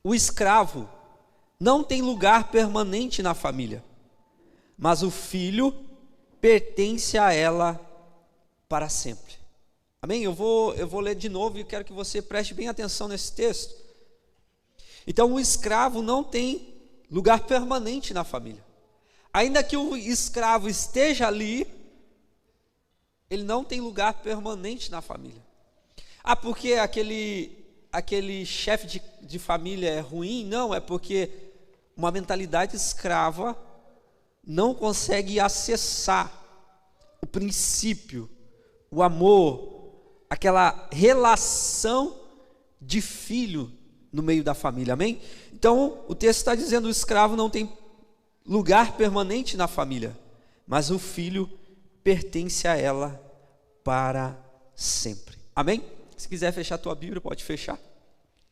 O escravo não tem lugar permanente na família, mas o filho pertence a ela para sempre. Amém? Eu vou ler de novo e quero que você preste bem atenção nesse texto. Então, o escravo não tem lugar permanente na família. Ainda que o escravo esteja ali, ele não tem lugar permanente na família. Porque aquele chefe de família é ruim? Não, é porque uma mentalidade escrava não consegue acessar o princípio, o amor, aquela relação de filho no meio da família, amém? Então, o texto está dizendo: o escravo não tem lugar permanente na família, mas o filho pertence a ela para sempre, amém? Se quiser fechar a tua Bíblia, pode fechar,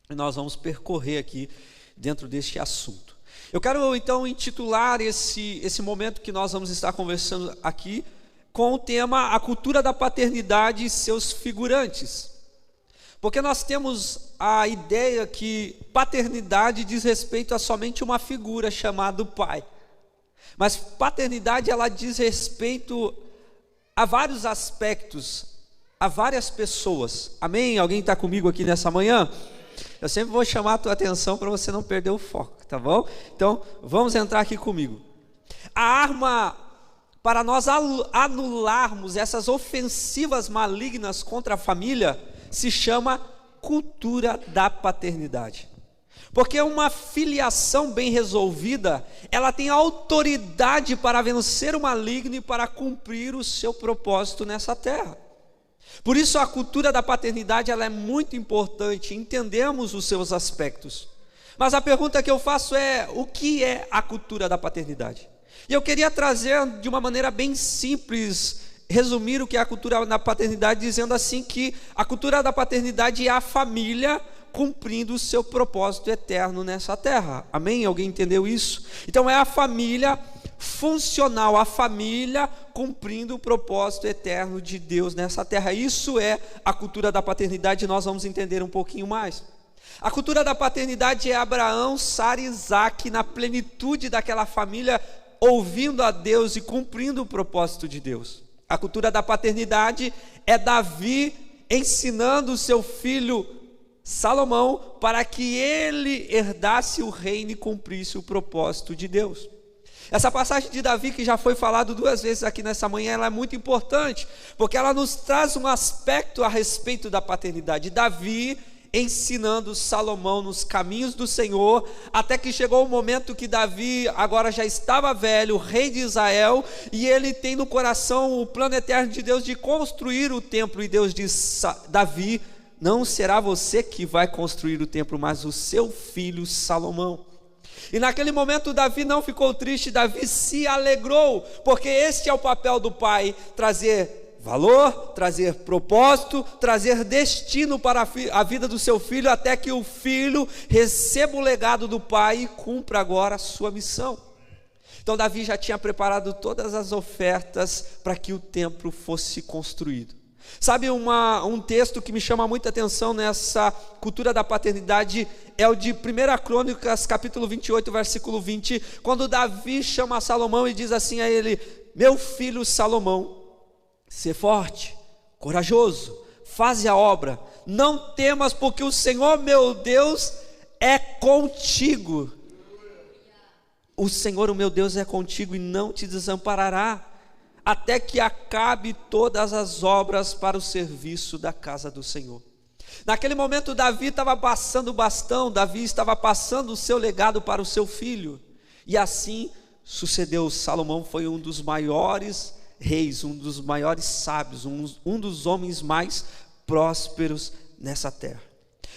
e nós vamos percorrer aqui dentro deste assunto. Eu quero então intitular esse momento que nós vamos estar conversando aqui com o tema: a cultura da paternidade e seus figurantes. Porque nós temos a ideia que paternidade diz respeito a somente uma figura chamada pai. Mas paternidade, ela diz respeito a vários aspectos, a várias pessoas. Amém? Alguém está comigo aqui nessa manhã? Eu sempre vou chamar a tua atenção para você não perder o foco, tá bom? Então, vamos entrar aqui comigo. A arma para nós anularmos essas ofensivas malignas contra a família se chama cultura da paternidade. Porque uma filiação bem resolvida, ela tem autoridade para vencer o maligno e para cumprir o seu propósito nessa terra. Por isso a cultura da paternidade, ela é muito importante, entendemos os seus aspectos. Mas a pergunta que eu faço é: o que é a cultura da paternidade? E eu queria trazer de uma maneira bem simples, resumir o que é a cultura da paternidade, dizendo assim que a cultura da paternidade é a família cumprindo o seu propósito eterno nessa terra. Amém? Alguém entendeu isso? Então é a família funcional, a família cumprindo o propósito eterno de Deus nessa terra. Isso é a cultura da paternidade, e nós vamos entender um pouquinho mais. A cultura da paternidade é Abraão, Sara e Isaac na plenitude daquela família, ouvindo a Deus e cumprindo o propósito de Deus. A cultura da paternidade é Davi ensinando o seu filho Salomão para que ele herdasse o reino e cumprisse o propósito de Deus. Essa passagem de Davi, que já foi falado 2 vezes aqui nessa manhã, ela é muito importante, porque ela nos traz um aspecto a respeito da paternidade. Davi ensinando Salomão nos caminhos do Senhor, até que chegou o momento que Davi agora já estava velho, rei de Israel, e ele tem no coração o plano eterno de Deus de construir o templo, e Deus diz: Davi, não será você que vai construir o templo, mas o seu filho Salomão. E naquele momento Davi não ficou triste, Davi se alegrou, porque este é o papel do pai: trazer valor, trazer propósito, trazer destino para a vida do seu filho, até que o filho receba o legado do pai e cumpra agora a sua missão. Então Davi já tinha preparado todas as ofertas para que o templo fosse construído. Sabe, um texto que me chama muita atenção nessa cultura da paternidade é o de 1 Crônicas, capítulo 28, versículo 20, quando Davi chama Salomão e diz assim a ele: meu filho Salomão, sê forte, corajoso, faze a obra, não temas, porque o Senhor meu Deus é contigo. O Senhor, o meu Deus, é contigo e não te desamparará, até que acabe todas as obras para o serviço da casa do Senhor. Naquele momento Davi estava passando o bastão, Davi estava passando o seu legado para o seu filho, e assim sucedeu. Salomão foi um dos maiores reis, um dos maiores sábios, um dos homens mais prósperos nessa terra.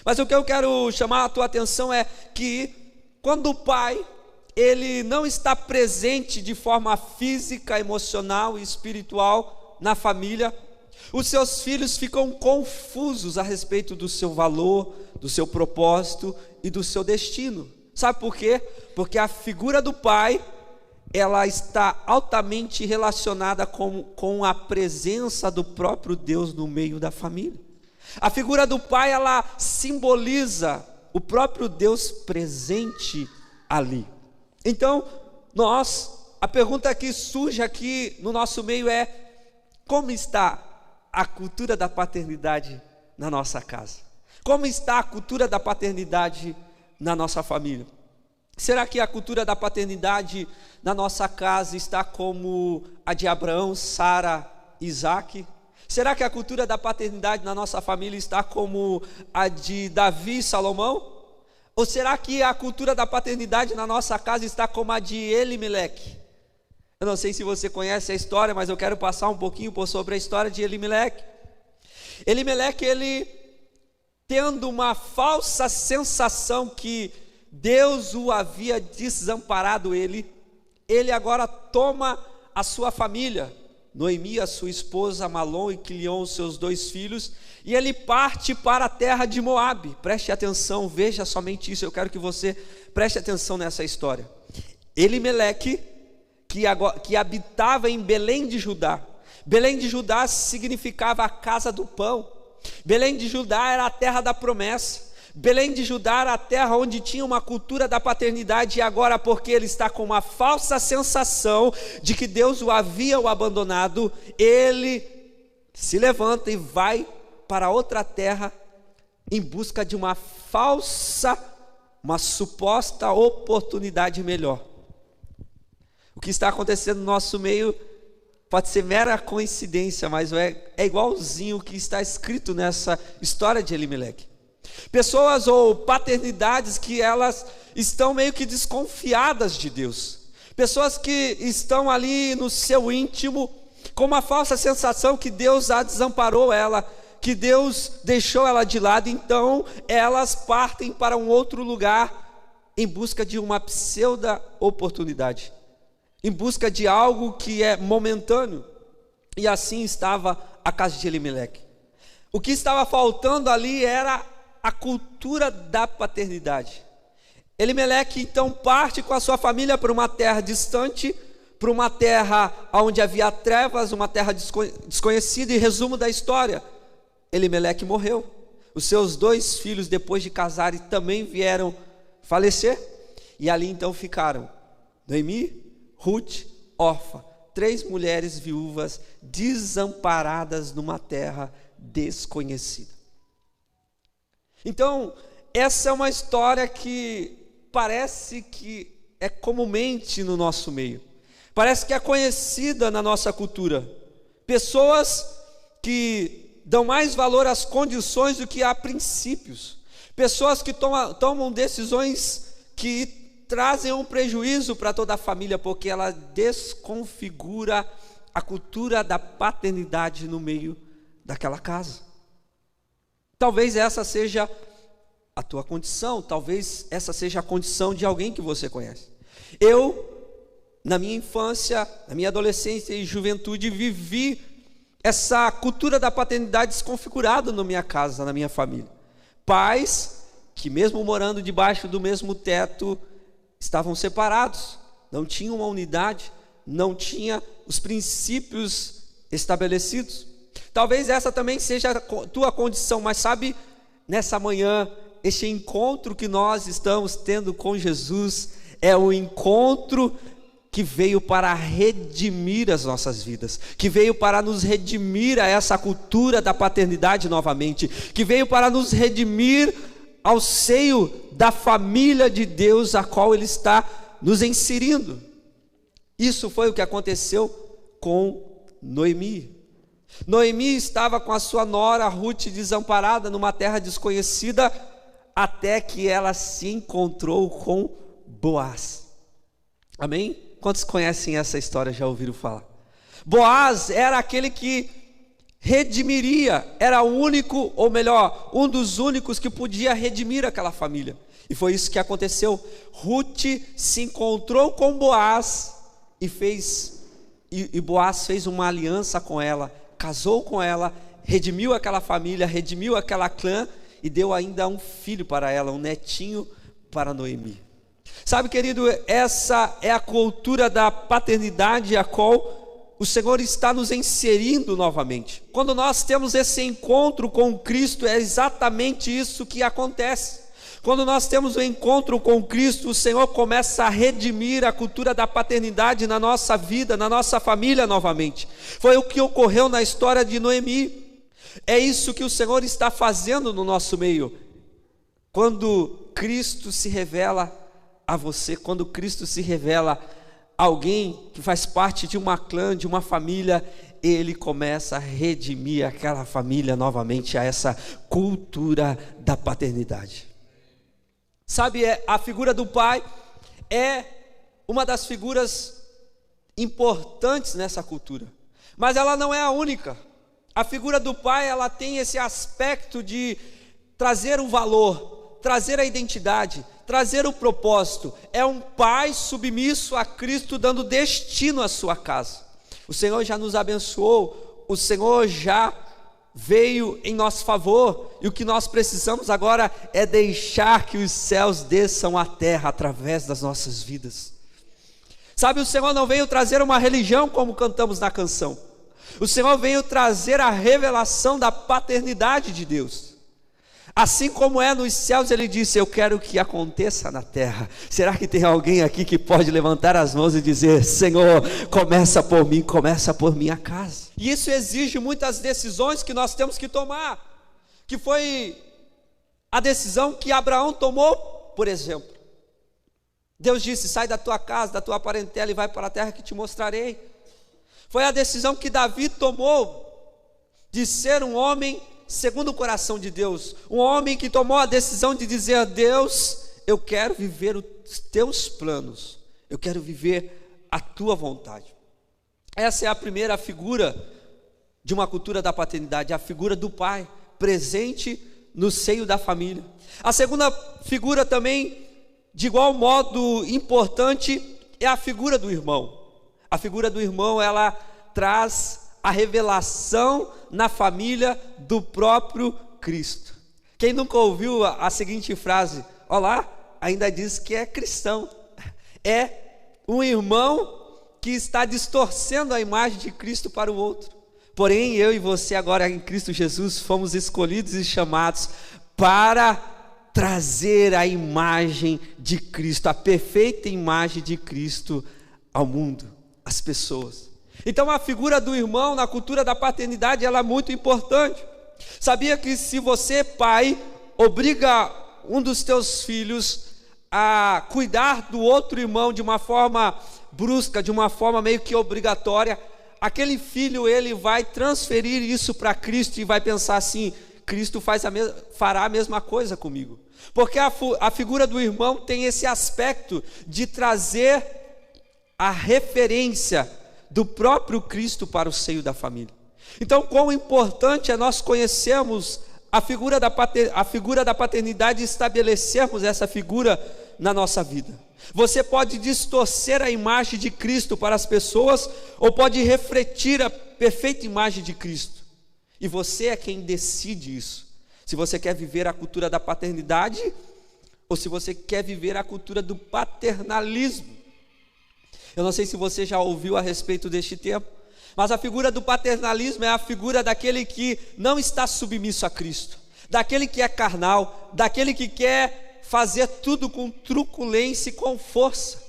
Mas o que eu quero chamar a tua atenção é que quando o pai, ele não está presente de forma física, emocional e espiritual na família, os seus filhos ficam confusos a respeito do seu valor, do seu propósito e do seu destino. Sabe por quê? Porque a figura do pai, ela está altamente relacionada com a presença do próprio Deus no meio da família. A figura do pai, ela simboliza o próprio Deus presente ali. Então, a pergunta que surge aqui no nosso meio é: como está a cultura da paternidade na nossa casa? Como está a cultura da paternidade na nossa família? Será que a cultura da paternidade na nossa casa está como a de Abraão, Sara e Isaac? Será que a cultura da paternidade na nossa família está como a de Davi e Salomão? Ou será que a cultura da paternidade na nossa casa está como a de Elimeleque? Eu não sei se você conhece a história, mas eu quero passar um pouquinho sobre a história de Elimeleque. Elimeleque, ele, tendo uma falsa sensação que Deus o havia desamparado ele agora toma a sua família, Noemi, a sua esposa, Malom e Quilion, os seus 2 filhos, e ele parte para a terra de Moabe. Preste atenção, veja somente isso, eu quero que você preste atenção nessa história. Elimeleque, que habitava em Belém de Judá. Belém de Judá significava a casa do pão. Belém de Judá era a terra da promessa. Belém de Judá era a terra onde tinha uma cultura da paternidade, e agora, porque ele está com uma falsa sensação de que Deus o havia abandonado, ele se levanta e vai para outra terra em busca de uma suposta oportunidade melhor. O que está acontecendo no nosso meio pode ser mera coincidência, mas é igualzinho o que está escrito nessa história de Elimeleque. Pessoas ou paternidades que elas estão meio que desconfiadas de Deus. Pessoas que estão ali no seu íntimo com uma falsa sensação que Deus a desamparou ela, que Deus deixou ela de lado. Então elas partem para um outro lugar em busca de uma pseudo oportunidade, em busca de algo que é momentâneo. E assim estava a casa de Elimeleque. O que estava faltando ali era a cultura da paternidade. Elimeleque então parte com a sua família para uma terra distante, para uma terra onde havia trevas, uma terra desconhecida. E resumo da história: Elimeleque morreu. Os seus 2 filhos, depois de casarem, também vieram falecer. E ali então ficaram Noemi, Ruth, Orfa, 3 mulheres viúvas desamparadas numa terra desconhecida. Então, essa é uma história que parece que é comumente no nosso meio, parece que é conhecida na nossa cultura. Pessoas que dão mais valor às condições do que a princípios, pessoas que tomam decisões que trazem um prejuízo para toda a família, porque ela desconfigura a cultura da paternidade no meio daquela casa. Talvez essa seja a tua condição, talvez essa seja a condição de alguém que você conhece. Eu, na minha infância, na minha adolescência e juventude, vivi essa cultura da paternidade desconfigurada na minha casa, na minha família. Pais que, mesmo morando debaixo do mesmo teto, estavam separados, não tinham uma unidade, não tinha os princípios estabelecidos. Talvez essa também seja a tua condição, mas sabe, nessa manhã, este encontro que nós estamos tendo com Jesus é um encontro que veio para redimir as nossas vidas, que veio para nos redimir a essa cultura da paternidade novamente, que veio para nos redimir ao seio da família de Deus, a qual Ele está nos inserindo. Isso foi o que aconteceu com Noemi. Noemi estava com a sua nora Ruth desamparada numa terra desconhecida, até que ela se encontrou com Boaz. Amém? Quantos conhecem essa história, já ouviram falar? Boaz era aquele que redimiria, era o único, ou melhor, um dos únicos que podia redimir aquela família. E foi isso que aconteceu. Ruth se encontrou com Boaz e Boaz fez uma aliança com ela, casou com ela, redimiu aquela família, redimiu aquela clã e deu ainda um filho para ela, um netinho para Noemi. Sabe, querido, essa é a cultura da paternidade a qual o Senhor está nos inserindo novamente. Quando nós temos esse encontro com Cristo, é exatamente isso que acontece. Quando nós temos o encontro com Cristo, o Senhor começa a redimir a cultura da paternidade na nossa vida, na nossa família novamente. Foi o que ocorreu na história de Noemi. É isso que o Senhor está fazendo no nosso meio. Quando Cristo se revela a você, quando Cristo se revela a alguém que faz parte de uma clã, de uma família, Ele começa a redimir aquela família novamente a essa cultura da paternidade. Sabe, a figura do pai é uma das figuras importantes nessa cultura, mas ela não é a única. A figura do pai, ela tem esse aspecto de trazer o valor, trazer a identidade, trazer o propósito. É um pai submisso a Cristo, dando destino à sua casa. O Senhor já nos abençoou, o Senhor já veio em nosso favor, e o que nós precisamos agora é deixar que os céus desçam à terra através das nossas vidas. Sabe, o Senhor não veio trazer uma religião como cantamos na canção. O Senhor veio trazer a revelação da paternidade de Deus. Assim como é nos céus, Ele disse: eu quero que aconteça na terra. Será que tem alguém aqui que pode levantar as mãos e dizer: Senhor, começa por mim, começa por minha casa? E isso exige muitas decisões que nós temos que tomar, que foi a decisão que Abraão tomou, por exemplo. Deus disse: sai da tua casa, da tua parentela e vai para a terra que te mostrarei. Foi a decisão que Davi tomou de ser um homem segundo o coração de Deus, um homem que tomou a decisão de dizer a Deus: eu quero viver os teus planos, eu quero viver a tua vontade. Essa é a primeira figura de uma cultura da paternidade, a figura do pai, presente no seio da família. A segunda figura também, de igual modo importante, é a figura do irmão. A figura do irmão, ela traz a revelação na família do próprio Cristo. Quem nunca ouviu a seguinte frase: olá, ainda diz que é cristão. É um irmão que está distorcendo a imagem de Cristo para o outro. Porém, eu e você agora em Cristo Jesus fomos escolhidos e chamados para trazer a imagem de Cristo, a perfeita imagem de Cristo ao mundo, às pessoas. Então a figura do irmão na cultura da paternidade, ela é muito importante. Sabia que se você, pai, obriga um dos teus filhos a cuidar do outro irmão de uma forma brusca, de uma forma meio que obrigatória, aquele filho, ele vai transferir isso para Cristo e vai pensar assim: Cristo fará a mesma coisa comigo. Porque a figura do irmão tem esse aspecto de trazer a referência do próprio Cristo para o seio da família. Então, quão importante é nós conhecermos a figura da paternidade e estabelecermos essa figura na nossa vida. Você pode distorcer a imagem de Cristo para as pessoas, ou pode refletir a perfeita imagem de Cristo. E você é quem decide isso. Se você quer viver a cultura da paternidade, ou se você quer viver a cultura do paternalismo. Eu não sei se você já ouviu a respeito deste tema, mas a figura do paternalismo é a figura daquele que não está submisso a Cristo, daquele que é carnal, daquele que quer fazer tudo com truculência e com força,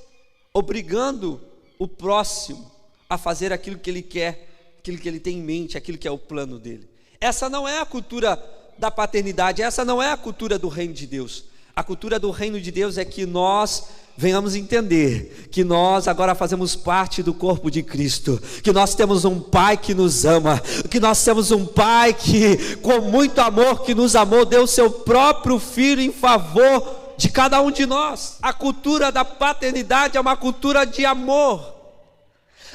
obrigando o próximo a fazer aquilo que ele quer, aquilo que ele tem em mente, aquilo que é o plano dele. Essa não é a cultura da paternidade, essa não é a cultura do reino de Deus. A cultura do reino de Deus é que nós venhamos entender que nós agora fazemos parte do corpo de Cristo, que nós temos um Pai que nos ama, que nós temos um Pai que, com muito amor, que nos amou, deu o seu próprio Filho em favor de cada um de nós. A cultura da paternidade é uma cultura de amor.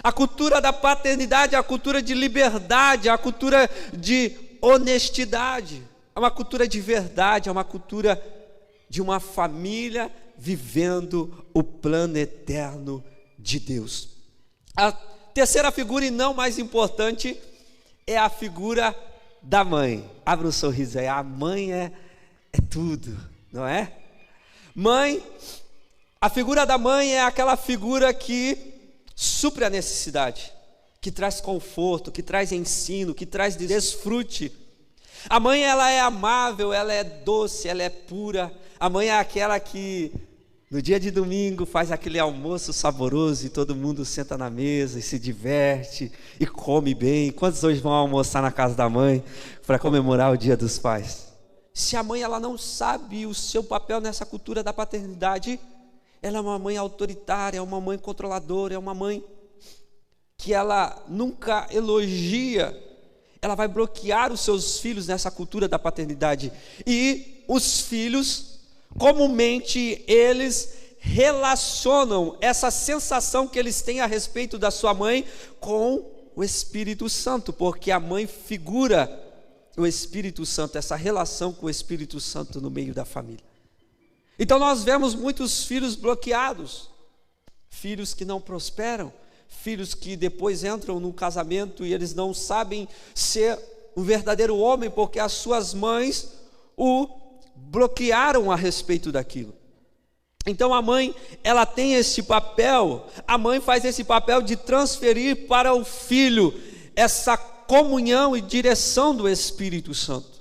A cultura da paternidade é a cultura de liberdade, é a cultura de honestidade, é uma cultura de verdade, é uma cultura de uma família vivendo o plano eterno de Deus. A terceira figura, e não mais importante, é a figura da mãe. Abra um sorriso aí. A mãe é tudo, não é? Mãe, a figura da mãe é aquela figura que supre a necessidade, que traz conforto, que traz ensino, que traz desfrute. A mãe, ela é amável, ela é doce, ela é pura. A mãe é aquela que no dia de domingo faz aquele almoço saboroso e todo mundo senta na mesa e se diverte e come bem. Quantos hoje vão almoçar na casa da mãe para comemorar o Dia dos Pais? Se a mãe ela não sabe o seu papel nessa cultura da paternidade, ela é uma mãe autoritária, é uma mãe controladora, é uma mãe que ela nunca elogia, ela vai bloquear os seus filhos nessa cultura da paternidade. E os filhos, comumente, eles relacionam essa sensação que eles têm a respeito da sua mãe com o Espírito Santo, porque a mãe figura o Espírito Santo, essa relação com o Espírito Santo no meio da família. Então nós vemos muitos filhos bloqueados, filhos que não prosperam, filhos que depois entram no casamento e eles não sabem ser um verdadeiro homem, porque as suas mães o bloquearam a respeito daquilo. Então a mãe, ela tem esse papel, a mãe faz esse papel de transferir para o filho essa comunhão e direção do Espírito Santo.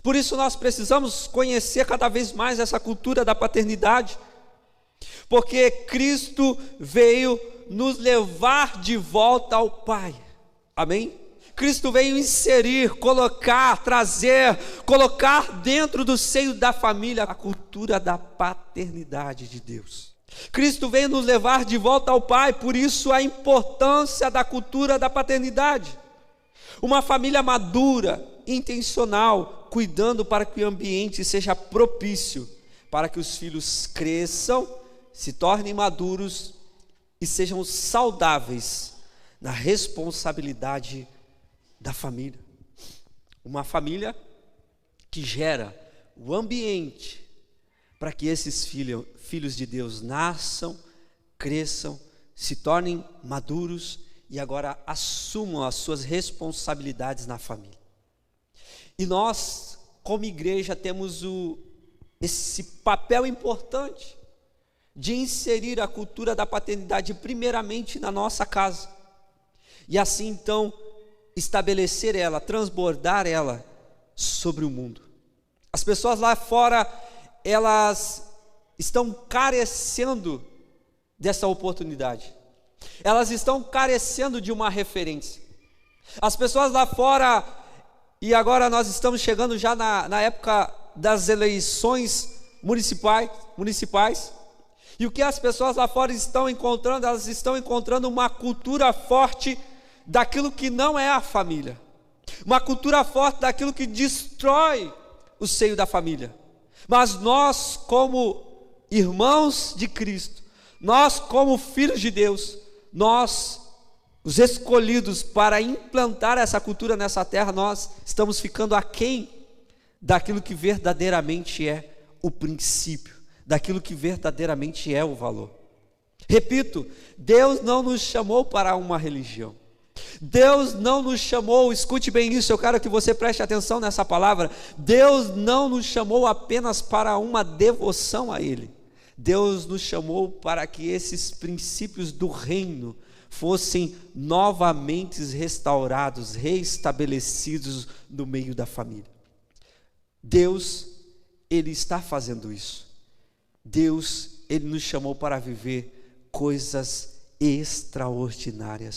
Por isso nós precisamos conhecer cada vez mais essa cultura da paternidade, porque Cristo veio nos levar de volta ao Pai, amém? Cristo veio inserir, colocar, trazer, colocar dentro do seio da família a cultura da paternidade de Deus. Cristo veio nos levar de volta ao Pai, por isso a importância da cultura da paternidade. Uma família madura, intencional, cuidando para que o ambiente seja propício, para que os filhos cresçam, se tornem maduros e sejam saudáveis na responsabilidade da família. Uma família que gera o ambiente para que esses filhos de Deus nasçam, cresçam, se tornem maduros e agora assumam as suas responsabilidades na família. E nós, como igreja, temos esse papel importante de inserir a cultura da paternidade primeiramente na nossa casa, e assim então estabelecer ela, transbordar ela sobre o mundo. As pessoas lá fora, elas estão carecendo dessa oportunidade, elas estão carecendo de uma referência. As pessoas lá fora, e agora nós estamos chegando já na época das eleições municipais, e o que as pessoas lá fora estão encontrando? Elas estão encontrando uma cultura forte daquilo que não é a família, uma cultura forte daquilo que destrói o seio da família. Mas nós, como irmãos de Cristo, nós como filhos de Deus, nós, os escolhidos para implantar essa cultura nessa terra, nós estamos ficando aquém daquilo que verdadeiramente é o princípio, daquilo que verdadeiramente é o valor. Repito, Deus não nos chamou para uma religião. Deus não nos chamou, escute bem isso, eu quero que você preste atenção nessa palavra. Deus não nos chamou apenas para uma devoção a Ele. Deus nos chamou para que esses princípios do reino fossem novamente restaurados, reestabelecidos no meio da família. Deus, Ele está fazendo isso. Deus, Ele nos chamou para viver coisas extraordinárias